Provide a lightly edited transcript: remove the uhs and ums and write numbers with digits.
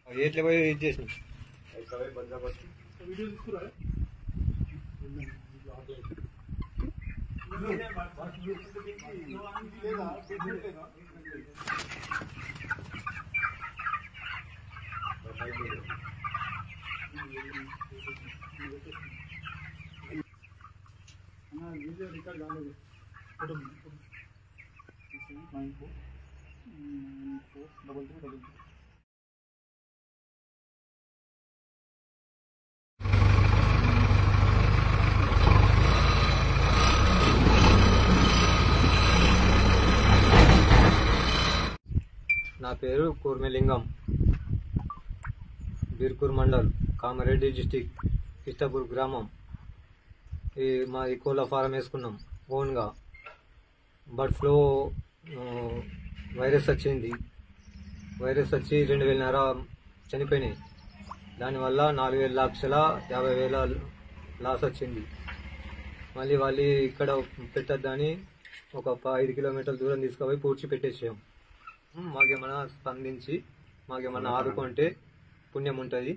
ఎట్లా పోయి ఇది చేసినాం వీడియో తీసుకురా వీడియో రికార్డ్ కాలేదు నా పేరు కూర్మిలింగం, బీర్కూర్ మండల్, కామారెడ్డి డిస్టిక్, కిష్టపూర్ గ్రామం. మాది కోళ్ళ ఫారం వేసుకున్నాం ఓన్గా. బర్డ్ ఫ్లూ వైరస్ వచ్చింది. వైరస్ వచ్చి 2,500 చనిపోయినాయి. దానివల్ల 4,50,50,000 లాస్ వచ్చింది. మళ్ళీ వాళ్ళు ఇక్కడ పెట్టద్దని ఒక 5 కిలోమీటర్ల దూరం తీసుకుపోయి పూడ్చి పెట్టేసాం. మాకేమన్నా స్పందించి మాకేమన్నా ఆదుకుంటే పుణ్యం ఉంటుంది.